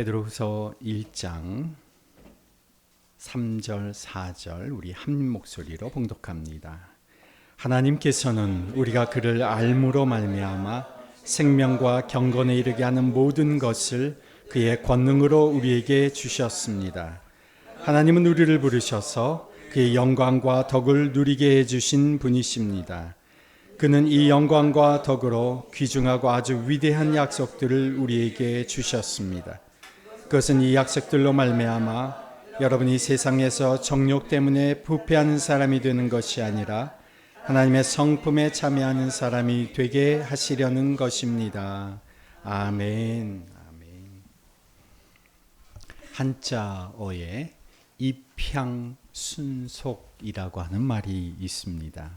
베드로후서 1장 3절 4절 우리 한 목소리로 봉독합니다. 하나님께서는 우리가 그를 알므로 말미암아 생명과 경건에 이르게 하는 모든 것을 그의 권능으로 우리에게 주셨습니다. 하나님은 우리를 부르셔서 그의 영광과 덕을 누리게 해주신 분이십니다. 그는 이 영광과 덕으로 귀중하고 아주 위대한 약속들을 우리에게 주셨습니다. 그것은 이 약속들로 말미암아 여러분이 세상에서 정욕 때문에 부패하는 사람이 되는 것이 아니라 하나님의 성품에 참여하는 사람이 되게 하시려는 것입니다. 아멘. 아멘. 한자어에 입향순속이라고 하는 말이 있습니다.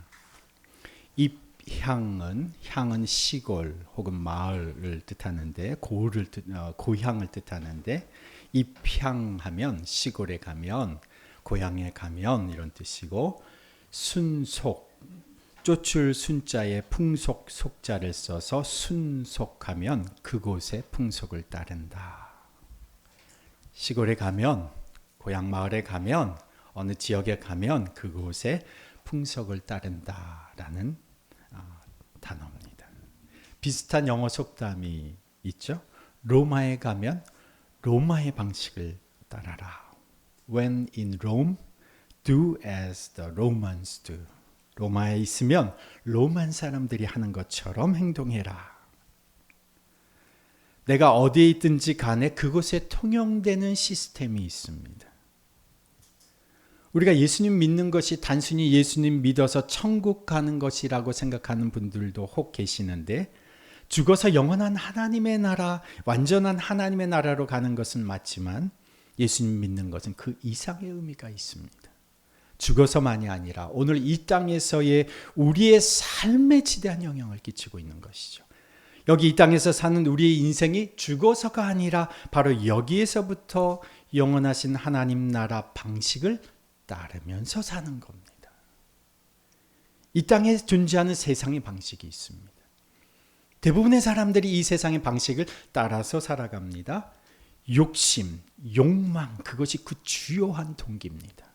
향은 시골 혹은 마을을 뜻하는데 고향을 뜻하는데 입향하면 시골에 가면 고향에 가면 이런 뜻이고 순속 쫓을 순자에 풍속 속자를 써서 순속하면 그곳의 풍속을 따른다. 시골에 가면 고향 마을에 가면 어느 지역에 가면 그곳의 풍속을 따른다라는 단어입니다. 비슷한 영어 속담이 있죠. 로마에 가면 로마의 방식을 따라라. When in Rome, do as the Romans do. 로마에 있으면 로만 사람들이 하는 것처럼 행동해라. 내가 어디에 있든지 간에 그곳에 통용되는 시스템이 있습니다. 우리가 예수님 믿는 것이 단순히 예수님 믿어서 천국 가는 것이라고 생각하는 분들도 혹 계시는데 죽어서 영원한 하나님의 나라, 완전한 하나님의 나라로 가는 것은 맞지만 예수님 믿는 것은 그 이상의 의미가 있습니다. 죽어서만이 아니라 오늘 이 땅에서의 우리의 삶에 지대한 영향을 끼치고 있는 것이죠. 여기 이 땅에서 사는 우리의 인생이 죽어서가 아니라 바로 여기에서부터 영원하신 하나님 나라 방식을 따르면서 사는 겁니다. 이 땅에 존재하는 세상의 방식이 있습니다. 대부분의 사람들이 이 세상의 방식을 따라서 살아갑니다. 욕심, 욕망, 그것이 그 주요한 동기입니다.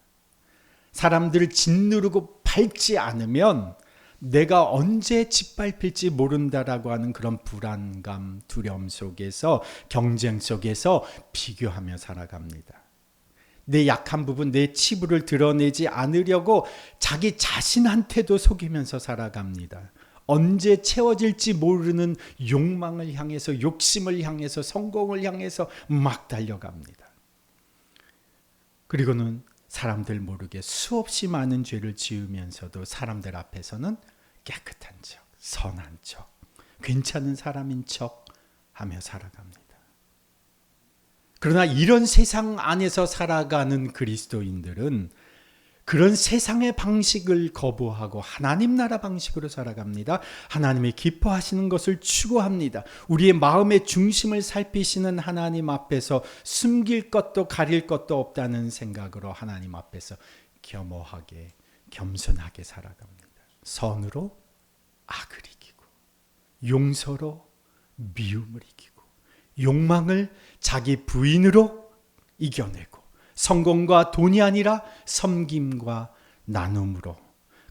사람들을 짓누르고 밟지 않으면 내가 언제 짓밟힐지 모른다라고 하는 그런 불안감, 두려움 속에서 경쟁 속에서 비교하며 살아갑니다. 내 약한 부분, 내 치부를 드러내지 않으려고 자기 자신한테도 속이면서 살아갑니다. 언제 채워질지 모르는 욕망을 향해서, 욕심을 향해서, 성공을 향해서 막 달려갑니다. 그리고는 사람들 모르게 수없이 많은 죄를 지으면서도 사람들 앞에서는 깨끗한 척, 선한 척, 괜찮은 사람인 척 하며 살아갑니다. 그러나 이런 세상 안에서 살아가는 그리스도인들은 그런 세상의 방식을 거부하고 하나님 나라 방식으로 살아갑니다. 하나님이 기뻐하시는 것을 추구합니다. 우리의 마음의 중심을 살피시는 하나님 앞에서 숨길 것도 가릴 것도 없다는 생각으로 하나님 앞에서 겸허하게 겸손하게 살아갑니다. 선으로 악을 이기고 용서로 미움을 이기고 욕망을 자기 부인으로 이겨내고 성공과 돈이 아니라 섬김과 나눔으로,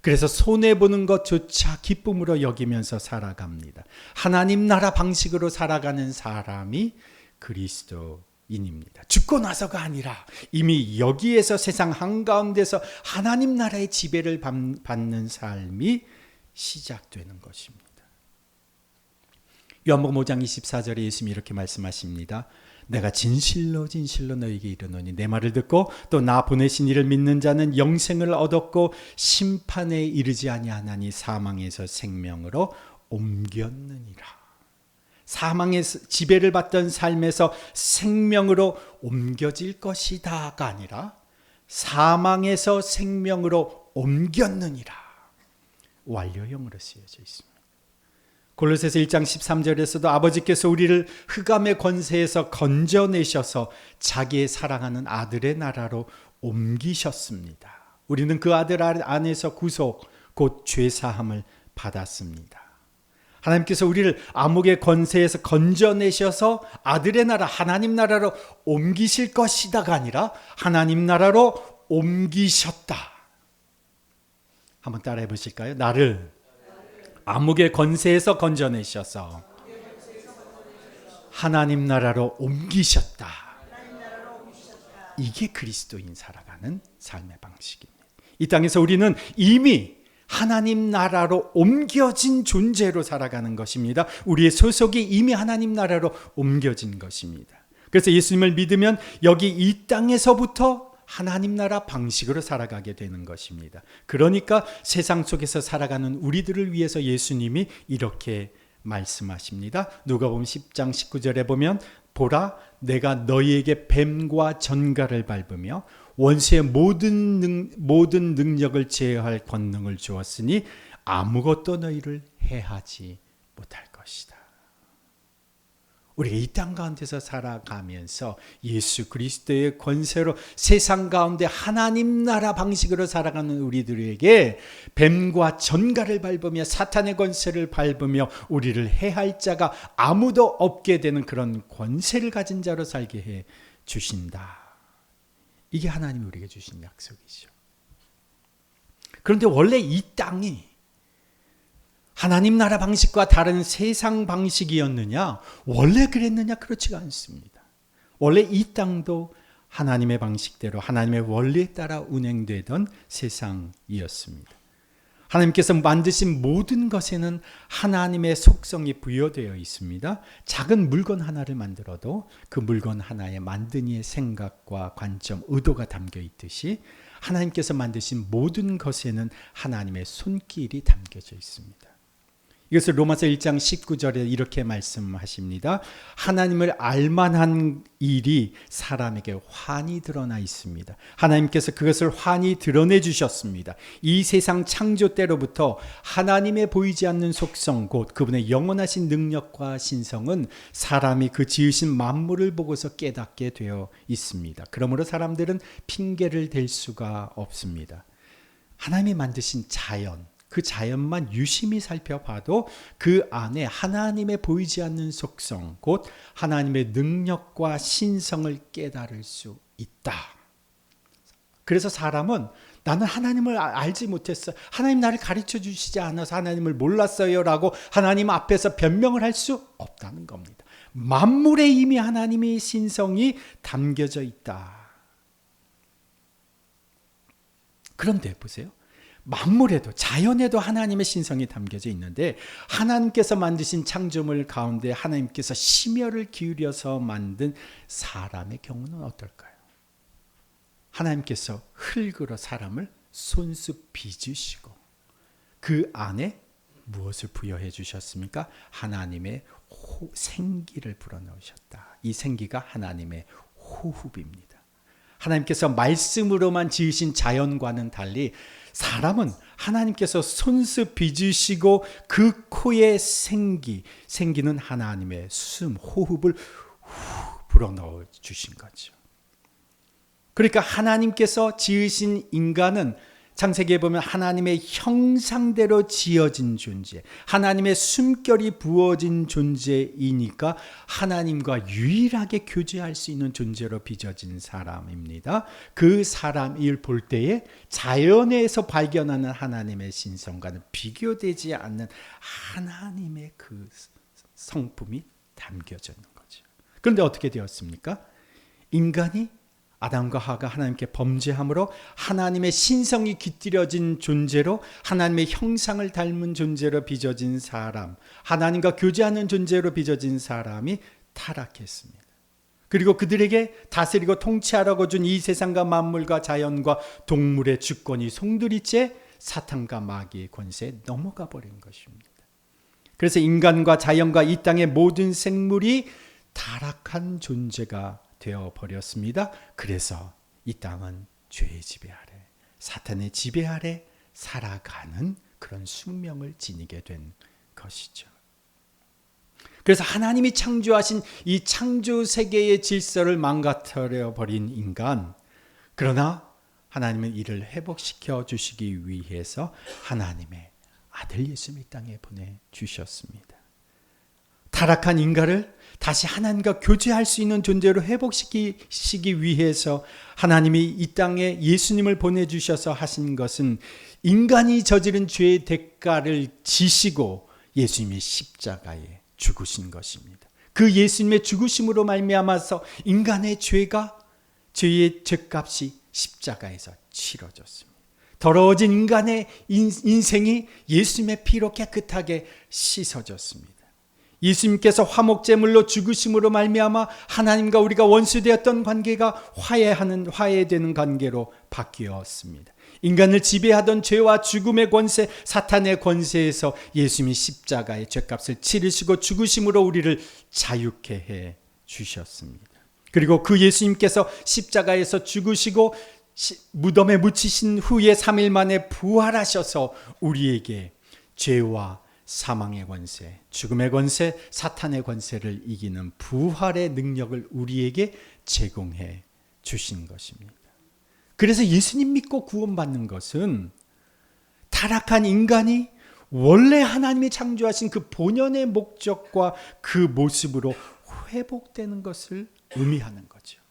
그래서 손해보는 것조차 기쁨으로 여기면서 살아갑니다. 하나님 나라 방식으로 살아가는 사람이 그리스도인입니다. 죽고 나서가 아니라 이미 여기에서 세상 한가운데서 하나님 나라의 지배를 받는 삶이 시작되는 것입니다. 요한복음 5장 24절에 예수님이 이렇게 말씀하십니다. 내가 진실로 진실로 너에게 이르노니 내 말을 듣고 또 나 보내신 이를 믿는 자는 영생을 얻었고 심판에 이르지 아니하나니 사망에서 생명으로 옮겼느니라. 사망에서 지배를 받던 삶에서 생명으로 옮겨질 것이다가 아니라 사망에서 생명으로 옮겼느니라. 완료형으로 쓰여져 있습니다. 골로새서 1장 13절에서도 아버지께서 우리를 흑암의 권세에서 건져내셔서 자기의 사랑하는 아들의 나라로 옮기셨습니다. 우리는 그 아들 안에서 구속, 곧 죄사함을 받았습니다. 하나님께서 우리를 암흑의 권세에서 건져내셔서 아들의 나라 하나님 나라로 옮기실 것이다가 아니라 하나님 나라로 옮기셨다. 한번 따라해 보실까요? 나를 암흑의 권세에서 건져내셔서 하나님 나라로 옮기셨다. 이게 그리스도인 살아가는 삶의 방식입니다. 이 땅에서 우리는 이미 하나님 나라로 옮겨진 존재로 살아가는 것입니다. 우리의 소속이 이미 하나님 나라로 옮겨진 것입니다. 그래서 예수님을 믿으면 여기 이 땅에서부터 하나님 나라 방식으로 살아가게 되는 것입니다. 그러니까 세상 속에서 살아가는 우리들을 위해서 예수님이 이렇게 말씀하십니다. 누가복음 10장 19절에 보면 보라 내가 너희에게 뱀과 전갈을 밟으며 원수의 모든 능력을 제어할 권능을 주었으니 아무것도 너희를 해하지 못할 것이다. 우리가 이 땅 가운데서 살아가면서 예수 그리스도의 권세로 세상 가운데 하나님 나라 방식으로 살아가는 우리들에게 뱀과 전갈을 밟으며 사탄의 권세를 밟으며 우리를 해할 자가 아무도 없게 되는 그런 권세를 가진 자로 살게 해 주신다. 이게 하나님이 우리에게 주신 약속이죠. 그런데 원래 이 땅이 하나님 나라 방식과 다른 세상 방식이었느냐? 원래 그랬느냐? 그렇지가 않습니다. 원래 이 땅도 하나님의 방식대로 하나님의 원리에 따라 운행되던 세상이었습니다. 하나님께서 만드신 모든 것에는 하나님의 속성이 부여되어 있습니다. 작은 물건 하나를 만들어도 그 물건 하나에 만든 이의 생각과 관점, 의도가 담겨 있듯이 하나님께서 만드신 모든 것에는 하나님의 손길이 담겨져 있습니다. 이것을 로마서 1장 19절에 이렇게 말씀하십니다. 하나님을 알만한 일이 사람에게 환히 드러나 있습니다. 하나님께서 그것을 환히 드러내 주셨습니다. 이 세상 창조 때로부터 하나님의 보이지 않는 속성, 곧 그분의 영원하신 능력과 신성은 사람이 그 지으신 만물을 보고서 깨닫게 되어 있습니다. 그러므로 사람들은 핑계를 댈 수가 없습니다. 하나님이 만드신 자연, 그 자연만 유심히 살펴봐도 그 안에 하나님의 보이지 않는 속성, 곧 하나님의 능력과 신성을 깨달을 수 있다. 그래서 사람은 나는 하나님을 알지 못했어. 하나님 나를 가르쳐 주시지 않아서 하나님을 몰랐어요 라고 하나님 앞에서 변명을 할 수 없다는 겁니다. 만물에 이미 하나님의 신성이 담겨져 있다. 그런데 보세요. 만물에도 자연에도 하나님의 신성이 담겨져 있는데 하나님께서 만드신 창조물 가운데 하나님께서 심혈을 기울여서 만든 사람의 경우는 어떨까요? 하나님께서 흙으로 사람을 손수 빚으시고 그 안에 무엇을 부여해 주셨습니까? 하나님의 생기를 불어넣으셨다. 이 생기가 하나님의 호흡입니다. 하나님께서 말씀으로만 지으신 자연과는 달리 사람은 하나님께서 손수 빚으시고 그 코에 생기는 하나님의 숨, 호흡을 불어넣어 주신 거죠. 그러니까 하나님께서 지으신 인간은 창세기에 보면 하나님의 형상대로 지어진 존재, 하나님의 숨결이 부어진 존재이니까 하나님과 유일하게 교제할 수 있는 존재로 빚어진 사람입니다. 그 사람을 볼 때에 자연에서 발견하는 하나님의 신성과는 비교되지 않는 하나님의 그 성품이 담겨져 있는 거죠. 그런데 어떻게 되었습니까? 인간이 아담과 하와가 하나님께 범죄함으로 하나님의 신성이 깃들여진 존재로 하나님의 형상을 닮은 존재로 빚어진 사람, 하나님과 교제하는 존재로 빚어진 사람이 타락했습니다. 그리고 그들에게 다스리고 통치하라고 준 이 세상과 만물과 자연과 동물의 주권이 송두리째 사탄과 마귀의 권세에 넘어가 버린 것입니다. 그래서 인간과 자연과 이 땅의 모든 생물이 타락한 존재가 되어 버렸습니다. 그래서 이 땅은 죄의 지배 아래, 사탄의 지배 아래 살아가는 그런 숙명을 지니게 된 것이죠. 그래서 하나님이 창조하신 이 창조 세계의 질서를 망가뜨려 버린 인간, 그러나 하나님은 이를 회복시켜 주시기 위해서 하나님의 아들 예수님을 이 땅에 보내주셨습니다. 타락한 인간을 다시 하나님과 교제할 수 있는 존재로 회복시키시기 위해서 하나님이 이 땅에 예수님을 보내주셔서 하신 것은 인간이 저지른 죄의 대가를 지시고 예수님이 십자가에 죽으신 것입니다. 그 예수님의 죽으심으로 말미암아서 인간의 죄의 죄값이 십자가에서 치러졌습니다. 더러워진 인간의 인생이 예수님의 피로 깨끗하게 씻어졌습니다. 예수님께서 화목제물로 죽으심으로 말미암아 하나님과 우리가 원수되었던 관계가 화해되는 관계로 바뀌었습니다. 인간을 지배하던 죄와 죽음의 권세, 사탄의 권세에서 예수님이 십자가의 죄값을 치르시고 죽으심으로 우리를 자유케 해 주셨습니다. 그리고 그 예수님께서 십자가에서 죽으시고 무덤에 묻히신 후에 3일 만에 부활하셔서 우리에게 죄와 사망의 권세, 죽음의 권세, 사탄의 권세를 이기는 부활의 능력을 우리에게 제공해 주신 것입니다. 그래서 예수님 믿고 구원받는 것은 타락한 인간이 원래 하나님이 창조하신 그 본연의 목적과 그 모습으로 회복되는 것을 의미하는 거죠.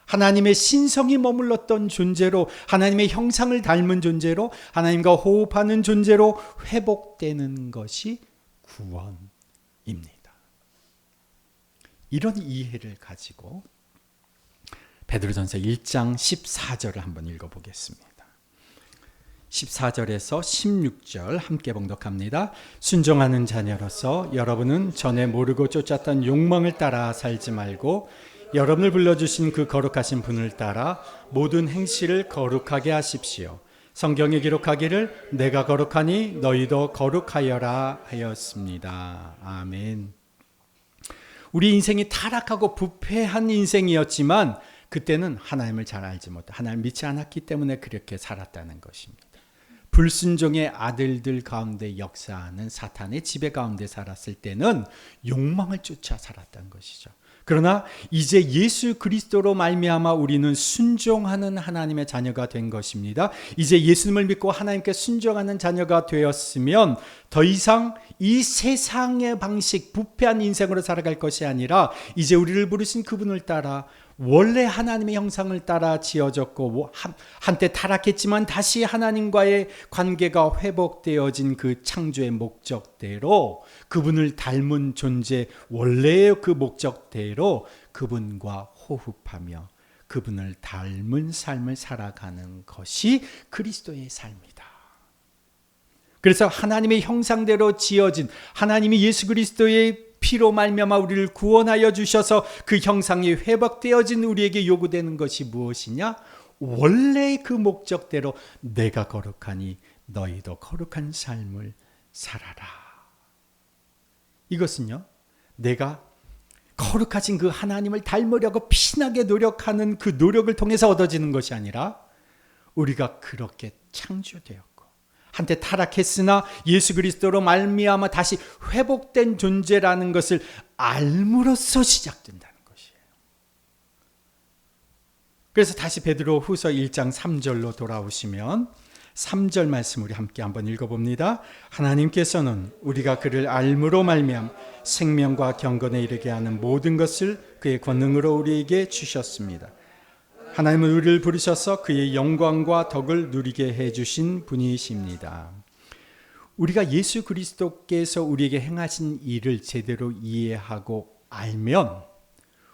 하나님의 신성이 머물렀던 존재로, 하나님의 형상을 닮은 존재로, 하나님과 호흡하는 존재로 회복되는 것이 구원입니다. 이런 이해를 가지고 베드로전서 1장 14절을 한번 읽어보겠습니다. 14절에서 16절 함께 봉독합니다. 순종하는 자녀로서 여러분은 전에 모르고 쫓았던 욕망을 따라 살지 말고 여러분을 불러주신 그 거룩하신 분을 따라 모든 행실을 거룩하게 하십시오. 성경에 기록하기를 내가 거룩하니 너희도 거룩하여라 하였습니다. 아멘. 우리 인생이 타락하고 부패한 인생이었지만 그때는 하나님을 잘 알지 못해 하나님을 믿지 않았기 때문에 그렇게 살았다는 것입니다. 불순종의 아들들 가운데 역사하는 사탄의 지배 가운데 살았을 때는 욕망을 쫓아 살았다는 것이죠. 그러나 이제 예수 그리스도로 말미암아 우리는 순종하는 하나님의 자녀가 된 것입니다. 이제 예수님을 믿고 하나님께 순종하는 자녀가 되었으면 더 이상 이 세상의 방식, 부패한 인생으로 살아갈 것이 아니라 이제 우리를 부르신 그분을 따라 원래 하나님의 형상을 따라 지어졌고 한때 타락했지만 다시 하나님과의 관계가 회복되어진 그 창조의 목적대로 그분을 닮은 존재, 원래의 그 목적대로 그분과 호흡하며 그분을 닮은 삶을 살아가는 것이 그리스도의 삶이다. 그래서 하나님의 형상대로 지어진 하나님이 예수 그리스도의 피로 말미암아 우리를 구원하여 주셔서 그 형상이 회복되어진 우리에게 요구되는 것이 무엇이냐? 원래의 그 목적대로 내가 거룩하니 너희도 거룩한 삶을 살아라. 이것은요, 내가 거룩하신 그 하나님을 닮으려고 피나게 노력하는 그 노력을 통해서 얻어지는 것이 아니라 우리가 그렇게 창조되었고 한때 타락했으나 예수 그리스도로 말미암아 다시 회복된 존재라는 것을 알므로써 시작된다는 것이에요. 그래서 다시 베드로 후서 1장 3절로 돌아오시면 3절 말씀 우리 함께 한번 읽어봅니다. 하나님께서는 우리가 그를 알므로 말미암아 생명과 경건에 이르게 하는 모든 것을 그의 권능으로 우리에게 주셨습니다. 하나님은 우리를 부르셔서 그의 영광과 덕을 누리게 해주신 분이십니다. 우리가 예수 그리스도께서 우리에게 행하신 일을 제대로 이해하고 알면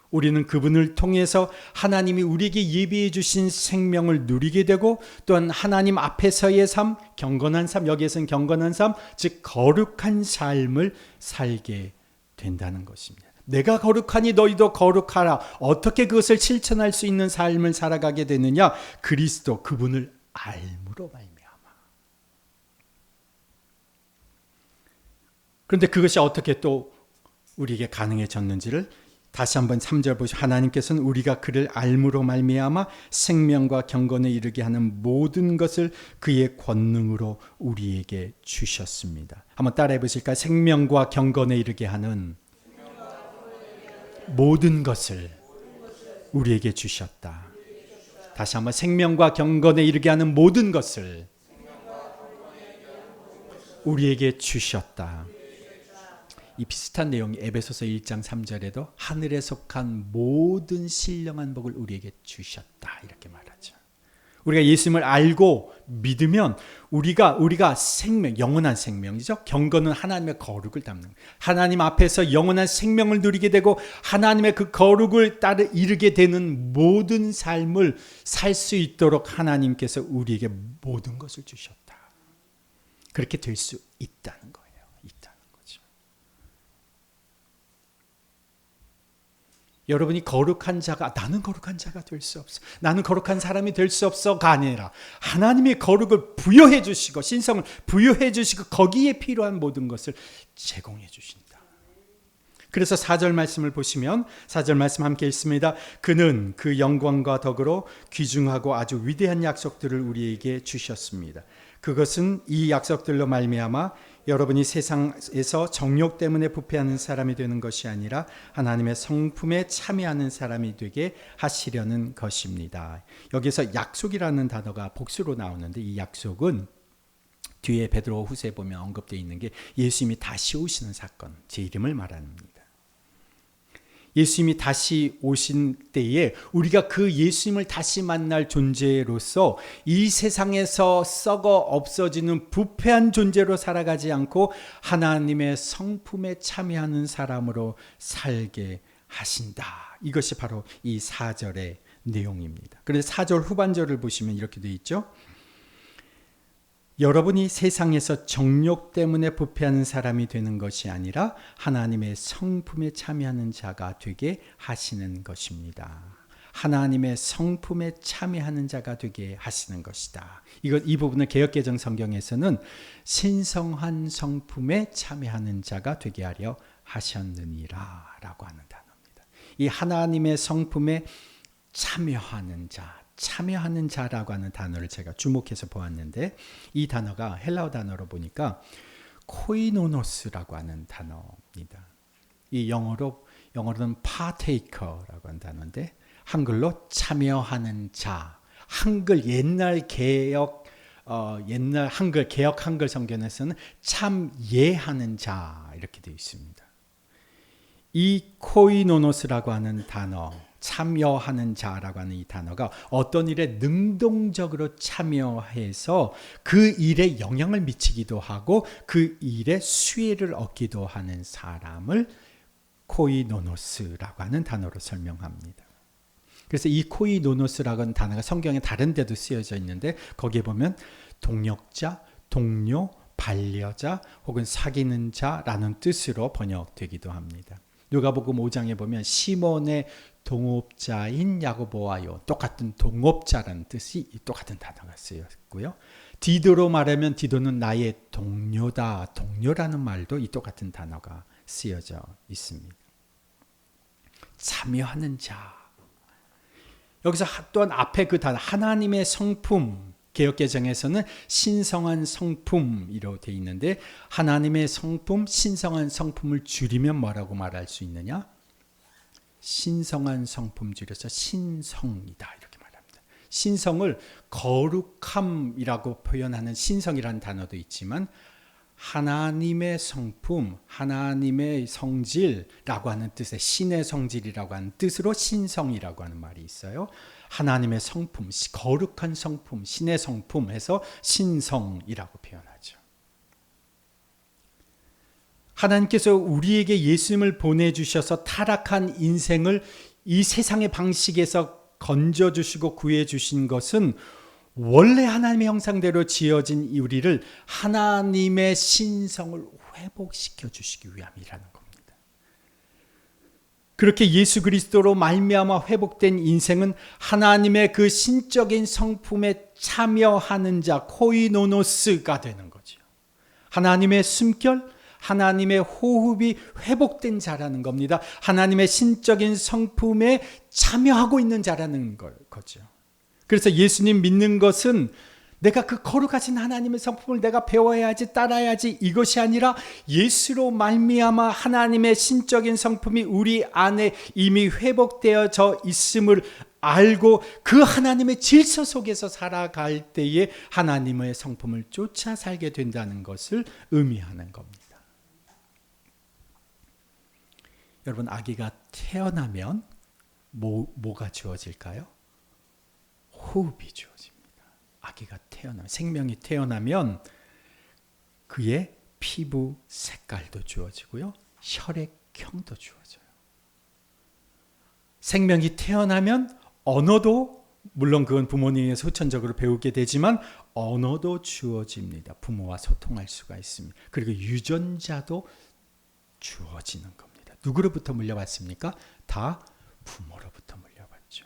우리는 그분을 통해서 하나님이 우리에게 예비해 주신 생명을 누리게 되고 또한 하나님 앞에서의 삶, 경건한 삶, 여기에서는 경건한 삶, 즉 거룩한 삶을 살게 된다는 것입니다. 내가 거룩하니 너희도 거룩하라. 어떻게 그것을 실천할 수 있는 삶을 살아가게 되느냐? 그리스도 그분을 알므로 말미암아. 그런데 그것이 어떻게 또 우리에게 가능해졌는지를 다시 한번 3절 보시죠. 하나님께서는 우리가 그를 알므로 말미암아 생명과 경건에 이르게 하는 모든 것을 그의 권능으로 우리에게 주셨습니다. 한번 따라해 보실까요? 생명과 경건에 이르게 하는 모든 것을 우리에게 주셨다. 다시 한번 생명과 경건에 이르게 하는 모든 것을 우리에게 주셨다. 이 비슷한 내용이 에베소서 1장 3절에도 하늘에 속한 모든 신령한 복을 우리에게 주셨다 이렇게 말하죠. 우리가 예수님을 알고 믿으면 우리가 생명, 영원한 생명이죠. 경건은 하나님의 거룩을 담는 거예요. 하나님 앞에서 영원한 생명을 누리게 되고 하나님의 그 거룩을 따라 이르게 되는 모든 삶을 살 수 있도록 하나님께서 우리에게 모든 것을 주셨다. 그렇게 될 수 있다는 거예요. 있다는 거죠. 여러분이 거룩한 자가 나는 거룩한 자가 될 수 없어. 나는 거룩한 사람이 될 수 없어가 아니라 하나님의 거룩을 부여해 주시고 신성을 부여해 주시고 거기에 필요한 모든 것을 제공해 주신다. 그래서 4절 말씀을 보시면 4절 말씀 함께 읽습니다. 그는 그 영광과 덕으로 귀중하고 아주 위대한 약속들을 우리에게 주셨습니다. 그것은 이 약속들로 말미암아 여러분이 세상에서 정욕 때문에 부패하는 사람이 되는 것이 아니라 하나님의 성품에 참여하는 사람이 되게 하시려는 것입니다. 여기서 약속이라는 단어가 복수로 나오는데 이 약속은 뒤에 베드로 후서에 보면 언급되어 있는 게 예수님이 다시 오시는 사건, 제 이름을 말합니다. 예수님이 다시 오신 때에 우리가 그 예수님을 다시 만날 존재로서 이 세상에서 썩어 없어지는 부패한 존재로 살아가지 않고 하나님의 성품에 참여하는 사람으로 살게 하신다. 이것이 바로 이 4절의 내용입니다. 그래서 4절 후반절을 보시면 이렇게 되어 있죠. 여러분이 세상에서 정욕 때문에 부패하는 사람이 되는 것이 아니라 하나님의 성품에 참여하는 자가 되게 하시는 것입니다. 하나님의 성품에 참여하는 자가 되게 하시는 것이다. 이 부분은 개역개정 성경에서는 신성한 성품에 참여하는 자가 되게 하려 하셨느니라 라고 하는 단어입니다. 이 하나님의 성품에 참여하는 자라고 하는 단어를 제가 주목해서 보았는데 이 단어가 헬라어 단어로 보니까 코이노노스라고 하는 단어입니다. 이 영어로는 partaker라고 하는 단어인데 한글로 참여하는 자. 한글 옛날 한글 개역 한글 성경에서는 참예하는 자 이렇게 되어 있습니다. 이 코이노노스라고 하는 단어 참여하는 자라고 하는 이 단어가 어떤 일에 능동적으로 참여해서 그 일에 영향을 미치기도 하고 그 일에 수혜를 얻기도 하는 사람을 코이노노스라고 하는 단어로 설명합니다. 그래서 이 코이노노스라고 하는 단어가 성경에 다른 데도 쓰여져 있는데 거기에 보면 동역자, 동료, 반려자 혹은 사귀는 자라는 뜻으로 번역되기도 합니다. 누가복음 5장에 보면 시몬의 동업자인 야고보와요. 똑같은 동업자라는 뜻이 똑같은 단어가 쓰였고요. 디도로 말하면 디도는 나의 동료다. 동료라는 말도 이 똑같은 단어가 쓰여져 있습니다. 참여하는 자. 여기서 또한 앞에 그 단어 하나님의 성품 개역개정에서는 신성한 성품이라고 되어 있는데 하나님의 성품, 신성한 성품을 줄이면 뭐라고 말할 수 있느냐? 신성한 성품 줄여서 신성이다 이렇게 말합니다. 신성을 거룩함이라고 표현하는 신성이라는 단어도 있지만 하나님의 성품, 하나님의 성질이라고 하는 뜻의 신의 성질이라고 하는 뜻으로 신성이라고 하는 말이 있어요. 하나님의 성품, 거룩한 성품, 신의 성품 해서 신성이라고 표현하죠. 하나님께서 우리에게 예수님을 보내주셔서 타락한 인생을 이 세상의 방식에서 건져주시고 구해주신 것은 원래 하나님의 형상대로 지어진 우리를 하나님의 신성을 회복시켜 주시기 위함이라는 겁니다. 그렇게 예수 그리스도로 말미암아 회복된 인생은 하나님의 그 신적인 성품에 참여하는 자 코이노노스가 되는 거죠. 하나님의 숨결, 하나님의 호흡이 회복된 자라는 겁니다. 하나님의 신적인 성품에 참여하고 있는 자라는 거죠. 그래서 예수님 믿는 것은 내가 그 거룩하신 하나님의 성품을 내가 배워야지 따라야지 이것이 아니라 예수로 말미암아 하나님의 신적인 성품이 우리 안에 이미 회복되어져 있음을 알고 그 하나님의 질서 속에서 살아갈 때에 하나님의 성품을 쫓아 살게 된다는 것을 의미하는 겁니다. 여러분, 아기가 태어나면 뭐가 주어질까요? 호흡이 주어집니다. 아기가 태어나면, 생명이 태어나면 그의 피부 색깔도 주어지고요. 혈액형도 주어져요. 생명이 태어나면 언어도, 물론 그건 부모님에서 후천적으로 배우게 되지만 언어도 주어집니다. 부모와 소통할 수가 있습니다. 그리고 유전자도 주어지는 겁니다. 누구로부터 물려받습니까? 다 부모로부터 물려받죠.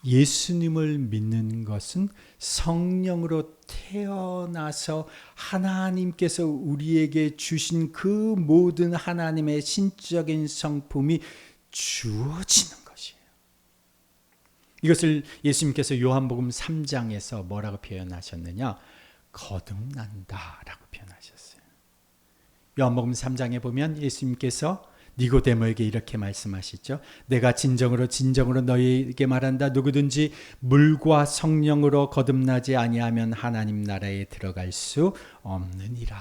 예수님을 믿는 것은 성령으로 태어나서 하나님께서 우리에게 주신 그 모든 하나님의 신적인 성품이 주어지는 것이에요. 이것을 예수님께서 요한복음 3장에서 뭐라고 표현하셨느냐? 거듭난다라고 표현하셨어요. 요한복음 3장에 보면 예수님께서 니고데모에게 이렇게 말씀하시죠. 내가 진정으로 너희에게 말한다. 누구든지 물과 성령으로 거듭나지 아니하면 하나님 나라에 들어갈 수 없느니라.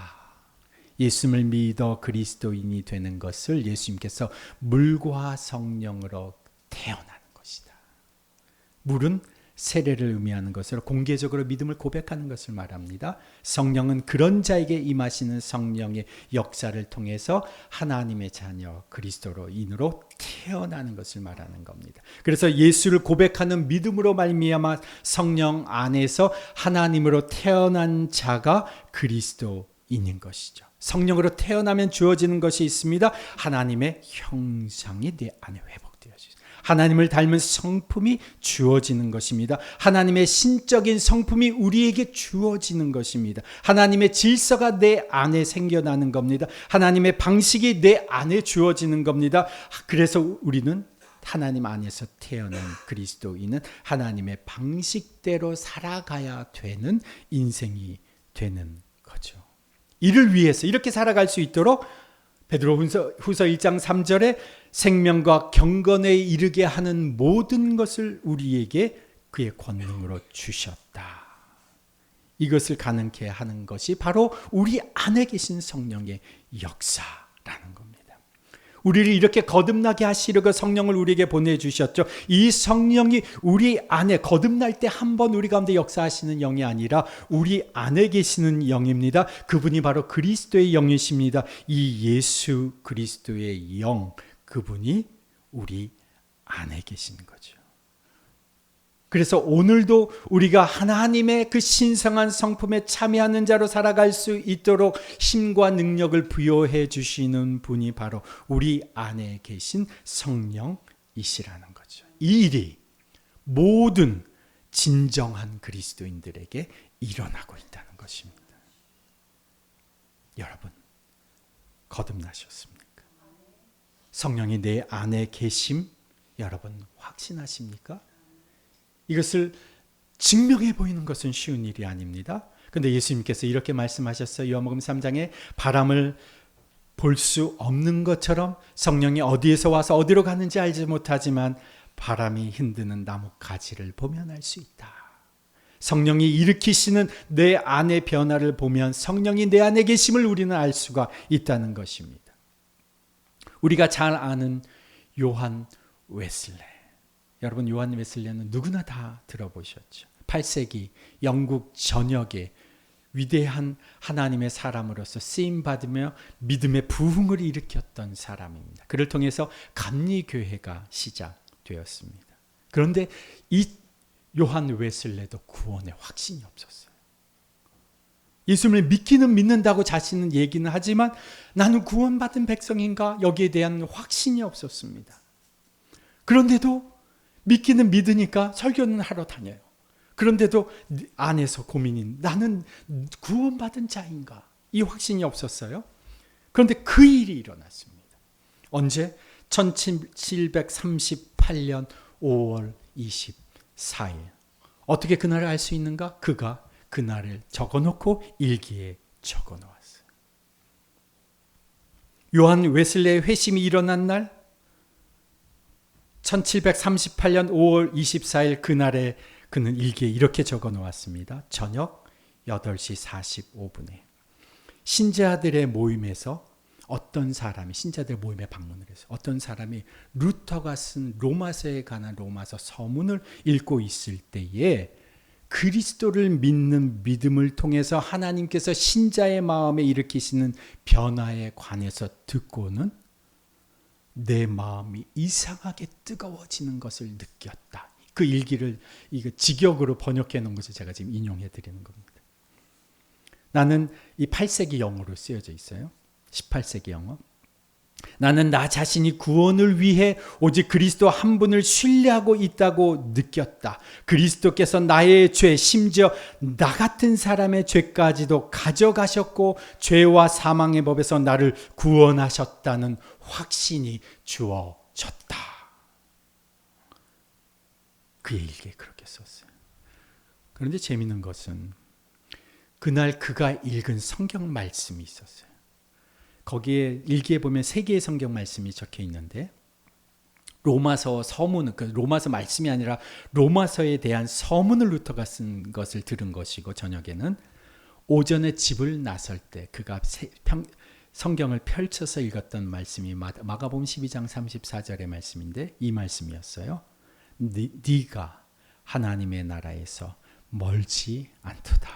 예수님을 믿어 그리스도인이 되는 것을 예수님께서 물과 성령으로 태어나는 것이다. 물은 세례를 의미하는 것으로 공개적으로 믿음을 고백하는 것을 말합니다. 성령은 그런 자에게 임하시는 성령의 역사를 통해서 하나님의 자녀 그리스도인으로 태어나는 것을 말하는 겁니다. 그래서 예수를 고백하는 믿음으로 말미암아 성령 안에서 하나님으로 태어난 자가 그리스도인인 것이죠. 성령으로 태어나면 주어지는 것이 있습니다. 하나님의 형상이 내 안에 회복되어지죠. 하나님을 닮은 성품이 주어지는 것입니다. 하나님의 신적인 성품이 우리에게 주어지는 것입니다. 하나님의 질서가 내 안에 생겨나는 겁니다. 하나님의 방식이 내 안에 주어지는 겁니다. 그래서 우리는 하나님 안에서 태어난 그리스도인은 하나님의 방식대로 살아가야 되는 인생이 되는 거죠. 이를 위해서 이렇게 살아갈 수 있도록 베드로후서 1장 3절에 생명과 경건에 이르게 하는 모든 것을 우리에게 그의 권능으로 주셨다. 이것을 가능케 하는 것이 바로 우리 안에 계신 성령의 역사라는 겁니다. 우리를 이렇게 거듭나게 하시려고 성령을 우리에게 보내주셨죠. 이 성령이 우리 안에 거듭날 때 한 번 우리 가운데 역사하시는 영이 아니라 우리 안에 계시는 영입니다. 그분이 바로 그리스도의 영이십니다. 이 예수 그리스도의 영, 그분이 우리 안에 계시는 거죠. 그래서 오늘도 우리가 하나님의 그 신성한 성품에 참여하는 자로 살아갈 수 있도록 힘과 능력을 부여해 주시는 분이 바로 우리 안에 계신 성령이시라는 거죠. 이 일이 모든 진정한 그리스도인들에게 일어나고 있다는 것입니다. 여러분, 거듭나셨습니까? 성령이 내 안에 계심, 여러분 확신하십니까? 이것을 증명해 보이는 것은 쉬운 일이 아닙니다. 그런데 예수님께서 이렇게 말씀하셨어요. 요한복음 3장에 바람을 볼 수 없는 것처럼 성령이 어디에서 와서 어디로 가는지 알지 못하지만 바람이 흔드는 나무 가지를 보면 알 수 있다. 성령이 일으키시는 내 안의 변화를 보면 성령이 내 안에 계심을 우리는 알 수가 있다는 것입니다. 우리가 잘 아는 요한 웨슬레. 여러분, 요한 웨슬레는 누구나 다 들어보셨죠. 8세기 영국 전역에 위대한 하나님의 사람으로서 쓰임받으며 믿음의 부흥을 일으켰던 사람입니다. 그를 통해서 감리교회가 시작되었습니다. 그런데 이 요한 웨슬레도 구원의 확신이 없었어요. 예수님을 믿는다고 자신은 얘기는 하지만 나는 구원받은 백성인가? 여기에 대한 확신이 없었습니다. 그런데도 믿기는 믿으니까 설교는 하러 다녀요. 그런데도 안에서 고민인 나는 구원받은 자인가? 이 확신이 없었어요. 그런데 그 일이 일어났습니다. 언제? 1738년 5월 24일. 어떻게 그날을 알 수 있는가? 그가 그날을 적어놓고 일기에 적어놓았어요. 요한 웨슬레의 회심이 일어난 날 1738년 5월 24일 그날에 그는 일기에 이렇게 적어놓았습니다. 저녁 8시 45분에 신자들의 모임에서 어떤 사람이 신자들 모임에 방문을 해서 어떤 사람이 루터가 쓴 로마서에 관한 로마서 서문을 읽고 있을 때에 그리스도를 믿는 믿음을 통해서 하나님께서 신자의 마음에 일으키시는 변화에 관해서 듣고는 내 마음이 이상하게 뜨거워지는 것을 느꼈다. 그 일기를 이거 직역으로 번역해 놓은 것을 제가 지금 인용해 드리는 겁니다. 나는 이 8세기 영어로 쓰여져 있어요. 18세기 영어. 나는 나 자신이 구원을 위해 오직 그리스도 한 분을 신뢰하고 있다고 느꼈다. 그리스도께서 나의 죄, 심지어 나 같은 사람의 죄까지도 가져가셨고 죄와 사망의 법에서 나를 구원하셨다는 확신이 주어졌다. 그의 일기에 그렇게 썼어요. 그런데 재미있는 것은 그날 그가 읽은 성경 말씀이 있었어요. 거기에 일기에 보면 3개의 성경 말씀이 적혀 있는데 로마서 서문은 로마서 말씀이 아니라 로마서에 대한 서문을 루터가 쓴 것을 들은 것이고 저녁에는 오전에 집을 나설 때 그가 성경을 펼쳐서 읽었던 말씀이 마가복음 12장 34절의 말씀인데 이 말씀이었어요. 네가 하나님의 나라에서 멀지 않도다.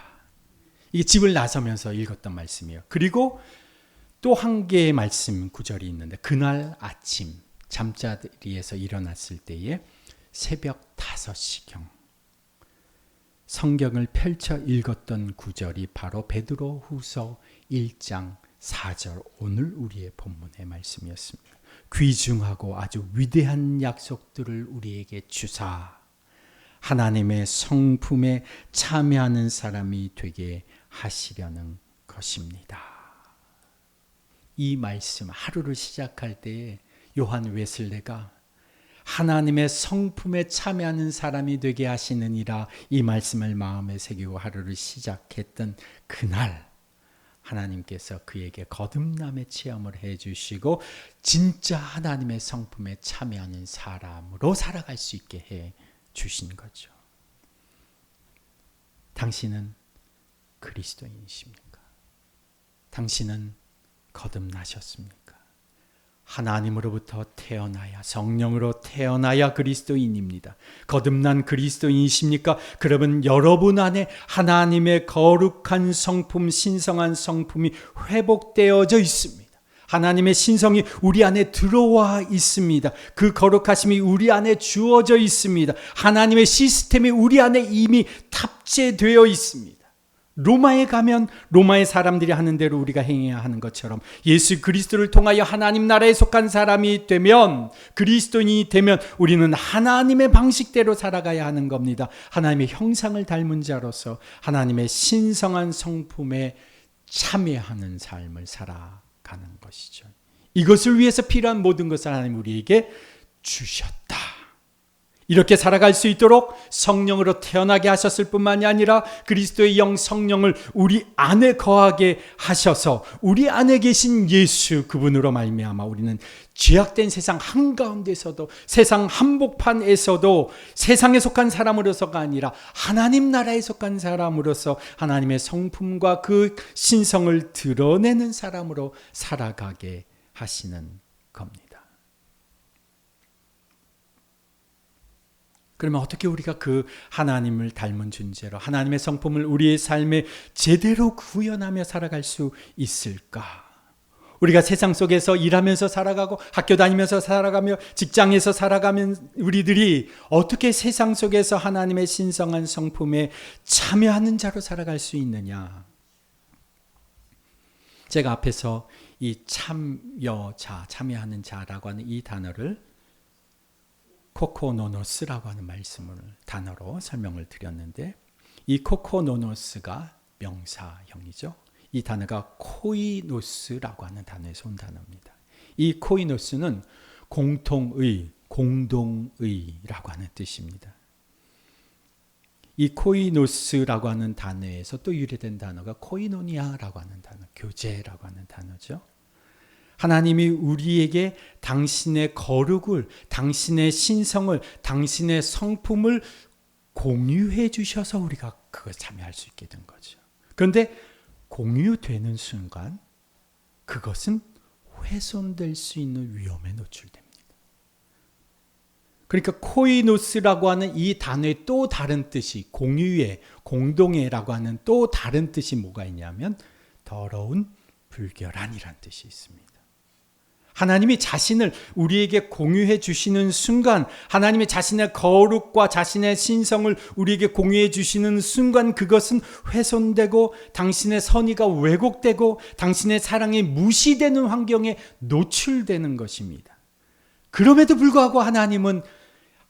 이게 집을 나서면서 읽었던 말씀이에요. 그리고 또 한 개의 말씀 구절이 있는데 그날 아침 잠자리에서 일어났을 때에 새벽 5시경 성경을 펼쳐 읽었던 구절이 바로 베드로후서 1장 4절 오늘 우리의 본문의 말씀이었습니다. 귀중하고 아주 위대한 약속들을 우리에게 주사 하나님의 성품에 참여하는 사람이 되게 하시려는 것입니다. 이 말씀 하루를 시작할 때에 요한 웨슬레가 하나님의 성품에 참여하는 사람이 되게 하시느니라 이 말씀을 마음에 새기고 하루를 시작했던 그날 하나님께서 그에게 거듭남의 체험을 해주시고 진짜 하나님의 성품에 참여하는 사람으로 살아갈 수 있게 해 주신 거죠. 당신은 그리스도인이십니까? 당신은 거듭나셨습니까? 하나님으로부터 태어나야 성령으로 태어나야 그리스도인입니다. 거듭난 그리스도인이십니까? 그러면 여러분 안에 하나님의 거룩한 성품, 신성한 성품이 회복되어져 있습니다. 하나님의 신성이 우리 안에 들어와 있습니다. 그 거룩하심이 우리 안에 주어져 있습니다. 하나님의 시스템이 우리 안에 이미 탑재되어 있습니다. 로마에 가면 로마의 사람들이 하는 대로 우리가 행해야 하는 것처럼 예수 그리스도를 통하여 하나님 나라에 속한 사람이 되면 그리스도인이 되면 우리는 하나님의 방식대로 살아가야 하는 겁니다. 하나님의 형상을 닮은 자로서 하나님의 신성한 성품에 참여하는 삶을 살아가는 것이죠. 이것을 위해서 필요한 모든 것을 하나님 우리에게 주셨다. 이렇게 살아갈 수 있도록 성령으로 태어나게 하셨을 뿐만이 아니라 그리스도의 영 성령을 우리 안에 거하게 하셔서 우리 안에 계신 예수 그분으로 말미암아 우리는 죄악된 세상 한가운데서도 세상 한복판에서도 세상에 속한 사람으로서가 아니라 하나님 나라에 속한 사람으로서 하나님의 성품과 그 신성을 드러내는 사람으로 살아가게 하시는 겁니다. 그러면 어떻게 우리가 그 하나님을 닮은 존재로 하나님의 성품을 우리의 삶에 제대로 구현하며 살아갈 수 있을까? 우리가 세상 속에서 일하면서 살아가고 학교 다니면서 살아가며 직장에서 살아가면 우리들이 어떻게 세상 속에서 하나님의 신성한 성품에 참여하는 자로 살아갈 수 있느냐? 제가 앞에서 이 참여자, 참여하는 자라고 하는 이 단어를 코코노노스라고 하는 단어로 설명을 드렸는데 이 코코노노스가 명사형이죠. 이 단어가 코이노스라고 하는 단어에서 온 단어입니다. 이 코이노스는 공통의, 공동의라고 하는 뜻입니다. 이 코이노스라고 하는 단어에서 또 유래된 단어가 코이노니아라고 하는 단어, 교제라고 하는 단어죠. 하나님이 우리에게 당신의 거룩을, 당신의 신성을, 당신의 성품을 공유해 주셔서 우리가 그걸 참여할 수 있게 된 거죠. 그런데 공유되는 순간 그것은 훼손될 수 있는 위험에 노출됩니다. 그러니까 코이노스라고 하는 이 단어의 또 다른 뜻이 공유회, 공동회라고 하는 또 다른 뜻이 뭐가 있냐면 더러운 불결한이란 뜻이 있습니다. 하나님이 자신을 우리에게 공유해 주시는 순간, 하나님이 자신의 거룩과 자신의 신성을 우리에게 공유해 주시는 순간 그것은 훼손되고 당신의 선의가 왜곡되고 당신의 사랑이 무시되는 환경에 노출되는 것입니다. 그럼에도 불구하고 하나님은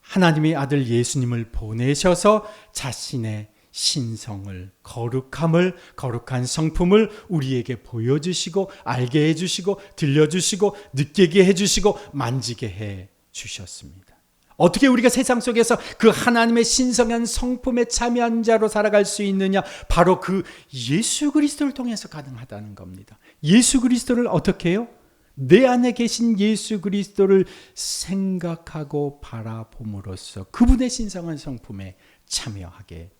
하나님의 아들 예수님을 보내셔서 자신의 신성을, 거룩함을, 거룩한 성품을 우리에게 보여주시고 알게 해주시고 들려주시고 느끼게 해주시고 만지게 해주셨습니다. 어떻게 우리가 세상 속에서 그 하나님의 신성한 성품에 참여한 자로 살아갈 수 있느냐? 바로 그 예수 그리스도를 통해서 가능하다는 겁니다. 예수 그리스도를 어떻게 해요? 내 안에 계신 예수 그리스도를 생각하고 바라봄으로써 그분의 신성한 성품에 참여하게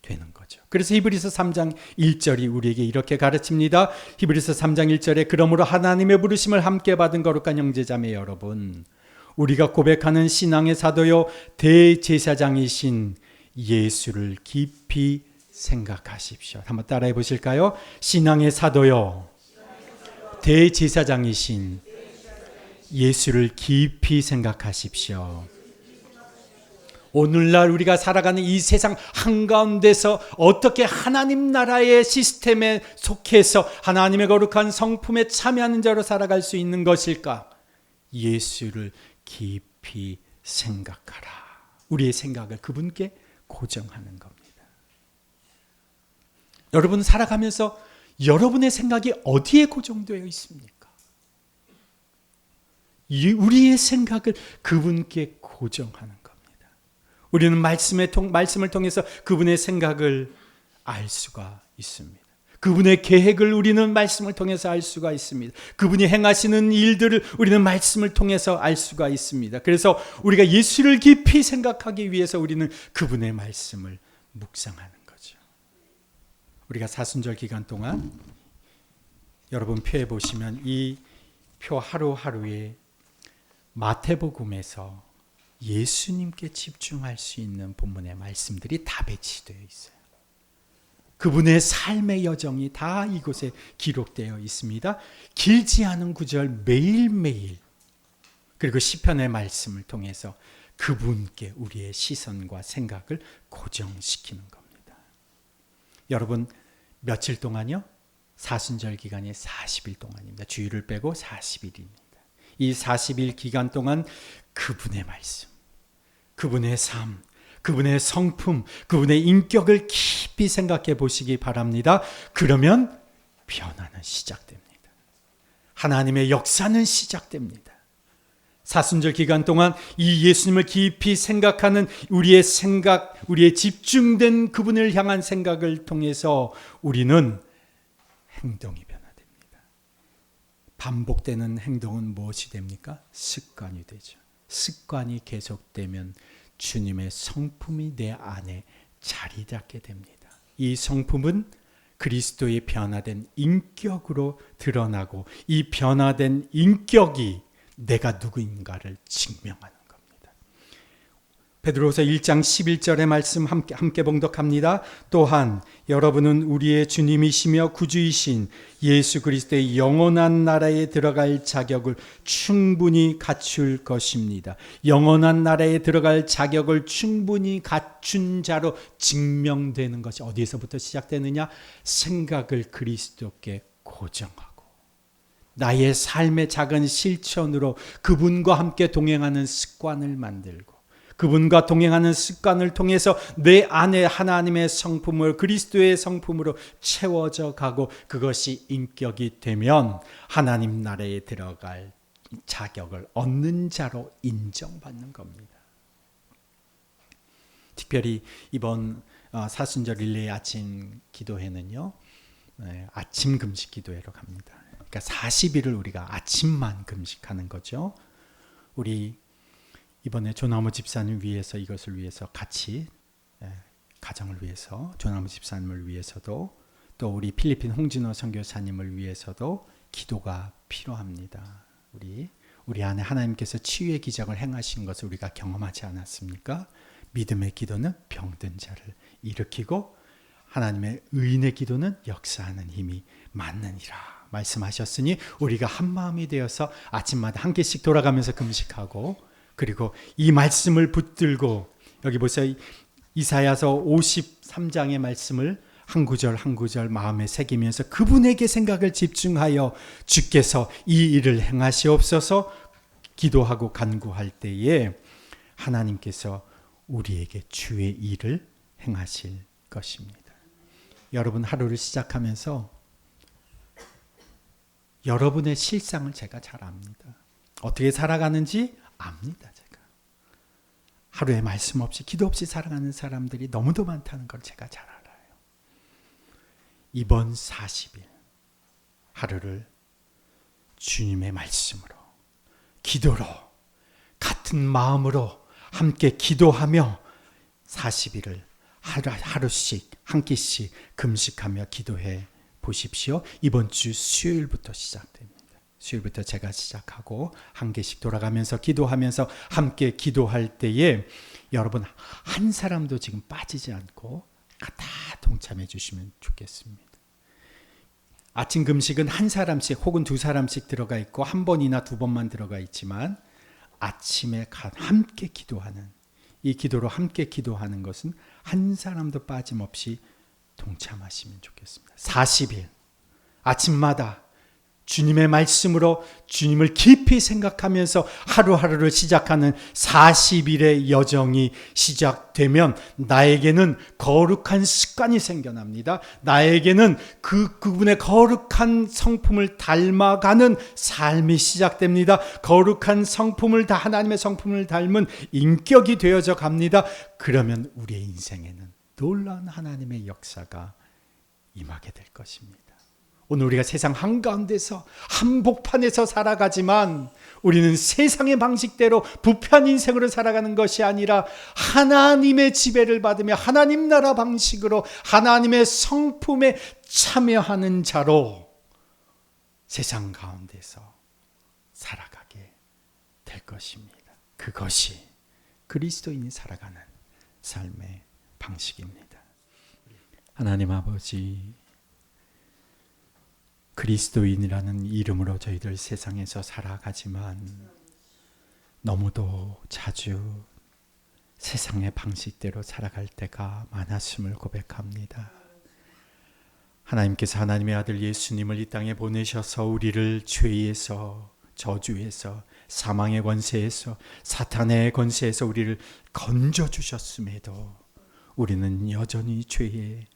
되는 거죠. 그래서 히브리서 3장 1절이 우리에게 이렇게 가르칩니다. 히브리서 3장 1절에 그러므로 하나님의 부르심을 함께 받은 거룩한 형제자매 여러분, 우리가 고백하는 신앙의 사도요 대제사장이신 예수를 깊이 생각하십시오. 한번 따라해 보실까요? 신앙의 사도요 대제사장이신 예수를 깊이 생각하십시오. 오늘날 우리가 살아가는 이 세상 한가운데서 어떻게 하나님 나라의 시스템에 속해서 하나님의 거룩한 성품에 참여하는 자로 살아갈 수 있는 것일까? 예수를 깊이 생각하라. 우리의 생각을 그분께 고정하는 겁니다. 여러분 살아가면서 여러분의 생각이 어디에 고정되어 있습니까? 우리의 생각을 그분께 고정하는 겁니다. 우리는 말씀을 통해서 그분의 생각을 알 수가 있습니다. 그분의 계획을 우리는 말씀을 통해서 알 수가 있습니다. 그분이 행하시는 일들을 우리는 말씀을 통해서 알 수가 있습니다. 그래서 우리가 예수를 깊이 생각하기 위해서 우리는 그분의 말씀을 묵상하는 거죠. 우리가 사순절 기간 동안 여러분 표에 보시면 이 표 하루하루에 마태복음에서 예수님께 집중할 수 있는 본문의 말씀들이 다 배치되어 있어요. 그분의 삶의 여정이 다 이곳에 기록되어 있습니다. 길지 않은 구절 매일매일, 그리고 시편의 말씀을 통해서 그분께 우리의 시선과 생각을 고정시키는 겁니다. 여러분 며칠 동안요? 사순절 기간이 40일 동안입니다. 주일을 빼고 40일입니다. 이 40일 기간 동안 그분의 말씀, 그분의 삶, 그분의 성품, 그분의 인격을 깊이 생각해 보시기 바랍니다. 그러면 변화는 시작됩니다. 하나님의 역사는 시작됩니다. 사순절 기간 동안 이 예수님을 깊이 생각하는 우리의 생각, 우리의 집중된 그분을 향한 생각을 통해서 우리는 행동이 변화됩니다. 반복되는 행동은 무엇이 됩니까? 습관이 되죠. 습관이 계속되면 주님의 성품이 내 안에 자리 잡게 됩니다. 이 성품은 그리스도의 변화된 인격으로 드러나고 이 변화된 인격이 내가 누구인가를 증명하는 겁니다. 베드로후서 1장 11절의 말씀 함께 봉독합니다. 또한 여러분은 우리의 주님이시며 구주이신 예수 그리스도의 영원한 나라에 들어갈 자격을 충분히 갖출 것입니다. 영원한 나라에 들어갈 자격을 충분히 갖춘 자로 증명되는 것이 어디에서부터 시작되느냐? 생각을 그리스도께 고정하고 나의 삶의 작은 실천으로 그분과 함께 동행하는 습관을 만들고 그분과 동행하는 습관을 통해서 내 안에 하나님의 성품을 그리스도의 성품으로 채워져 가고 그것이 인격이 되면 하나님 나라에 들어갈 자격을 얻는 자로 인정받는 겁니다. 특별히 이번 사순절 릴레이 아침 기도회는요, 아침 금식 기도회로 갑니다. 그러니까 40일을 우리가 아침만 금식하는 거죠. 우리 이번에 조나무 집사님 위해서 이것을 위해서 같이 가정을 위해서 조나무 집사님을 위해서도 또 우리 필리핀 홍진호 선교사님을 위해서도 기도가 필요합니다. 우리 안에 하나님께서 치유의 기적을 행하신 것을 우리가 경험하지 않았습니까? 믿음의 기도는 병든 자를 일으키고 하나님의 의인의 기도는 역사하는 힘이 많느니라 말씀하셨으니 우리가 한 마음이 되어서 아침마다 한 개씩 돌아가면서 금식하고 그리고 이 말씀을 붙들고 여기 보세요. 이사야서 53장의 말씀을 한 구절 한 구절 마음에 새기면서 그분에게 생각을 집중하여 주께서 이 일을 행하시옵소서 기도하고 간구할 때에 하나님께서 우리에게 주의 일을 행하실 것입니다. 여러분 하루를 시작하면서 여러분의 실상을 제가 잘 압니다. 어떻게 살아가는지 압니다. 제가 하루에 말씀 없이 기도 없이 살아가는 사람들이 너무도 많다는 걸 제가 잘 알아요. 이번 40일 하루를 주님의 말씀으로 기도로 같은 마음으로 함께 기도하며 40일을 하루씩 한 끼씩 금식하며 기도해 보십시오. 이번 주 수요일부터 시작됩니다. 수요일부터 제가 시작하고 한 개씩 돌아가면서 기도하면서 함께 기도할 때에 여러분 한 사람도 지금 빠지지 않고 다 동참해 주시면 좋겠습니다. 아침 금식은 한 사람씩 혹은 두 사람씩 들어가 있고 한 번이나 두 번만 들어가 있지만 아침에 함께 기도하는 이 기도로 함께 기도하는 것은 한 사람도 빠짐없이 동참하시면 좋겠습니다. 40일 아침마다 주님의 말씀으로 주님을 깊이 생각하면서 하루하루를 시작하는 40일의 여정이 시작되면 나에게는 거룩한 습관이 생겨납니다. 나에게는 그분의 거룩한 성품을 닮아가는 삶이 시작됩니다. 거룩한 성품을 하나님의 성품을 닮은 인격이 되어져 갑니다. 그러면 우리의 인생에는 놀라운 하나님의 역사가 임하게 될 것입니다. 오늘 우리가 세상 한가운데서 한복판에서 살아가지만 우리는 세상의 방식대로 부패한 인생으로 살아가는 것이 아니라 하나님의 지배를 받으며 하나님 나라 방식으로 하나님의 성품에 참여하는 자로 세상 가운데서 살아가게 될 것입니다. 그것이 그리스도인이 살아가는 삶의 방식입니다. 하나님 아버지, 그리스도인이라는 이름으로 저희들 세상에서 살아가지만 너무도 자주 세상의 방식대로 살아갈 때가 많았음을 고백합니다. 하나님께서 하나님의 아들 예수님을 이 땅에 보내셔서 우리를 죄에서 저주에서 사망의 권세에서 사탄의 권세에서 우리를 건져주셨음에도 우리는 여전히 죄의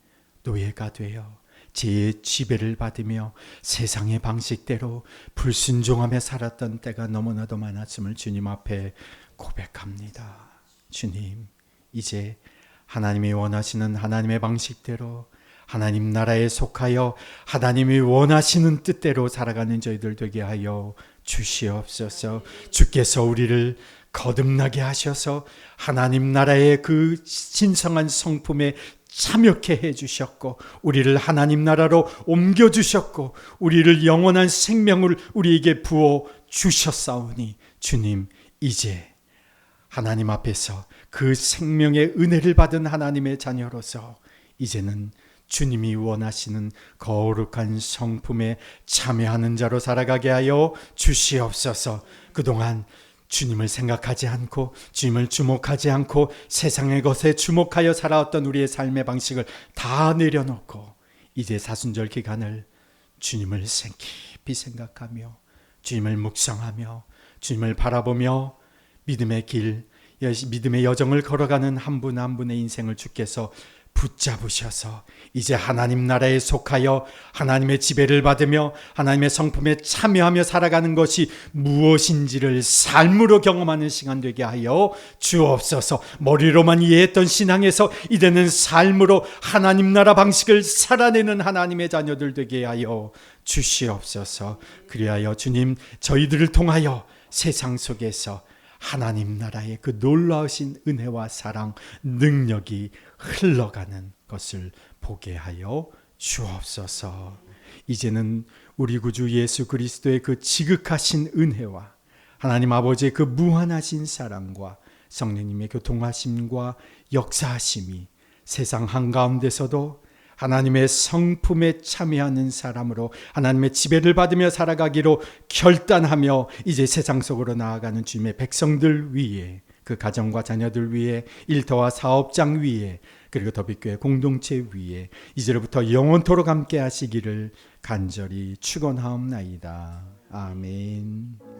노예가 되어 죄의 지배를 받으며 세상의 방식대로 불순종하며 살았던 때가 너무나도 많았음을 주님 앞에 고백합니다. 주님, 이제 하나님이 원하시는 하나님의 방식대로 하나님 나라에 속하여 하나님이 원하시는 뜻대로 살아가는 저희들 되게 하여 주시옵소서. 주께서 우리를 거듭나게 하셔서 하나님 나라의 그 신성한 성품에 참여케 해주셨고 우리를 하나님 나라로 옮겨주셨고 우리를 영원한 생명을 우리에게 부어 주셨사오니 주님, 이제 하나님 앞에서 그 생명의 은혜를 받은 하나님의 자녀로서 이제는 주님이 원하시는 거룩한 성품에 참여하는 자로 살아가게 하여 주시옵소서. 그동안 주님을 생각하지 않고 주님을 주목하지 않고 세상의 것에 주목하여 살아왔던 우리의 삶의 방식을 다 내려놓고 이제 사순절 기간을 주님을 깊이 생각하며 주님을 묵상하며 주님을 바라보며 믿음의 길, 믿음의 여정을 걸어가는 한 분 한 분의 인생을 주께서 붙잡으셔서 이제 하나님 나라에 속하여 하나님의 지배를 받으며 하나님의 성품에 참여하며 살아가는 것이 무엇인지를 삶으로 경험하는 시간 되게 하여 주옵소서. 머리로만 이해했던 신앙에서 이제는 삶으로 하나님 나라 방식을 살아내는 하나님의 자녀들 되게 하여 주시옵소서. 그리하여 주님, 저희들을 통하여 세상 속에서 하나님 나라의 그 놀라우신 은혜와 사랑, 능력이 흘러가는 것을 보게 하여 주옵소서. 이제는 우리 구주 예수 그리스도의 그 지극하신 은혜와 하나님 아버지의 그 무한하신 사랑과 성령님의 교통하심과 역사하심이 세상 한가운데서도 하나님의 성품에 참여하는 사람으로 하나님의 지배를 받으며 살아가기로 결단하며 이제 세상 속으로 나아가는 주님의 백성들 위에, 그 가정과 자녀들 위에, 일터와 사업장 위에, 그리고 더빛교회 공동체 위에 이제로부터 영원토록 함께 하시기를 간절히 축원하옵나이다. 아멘.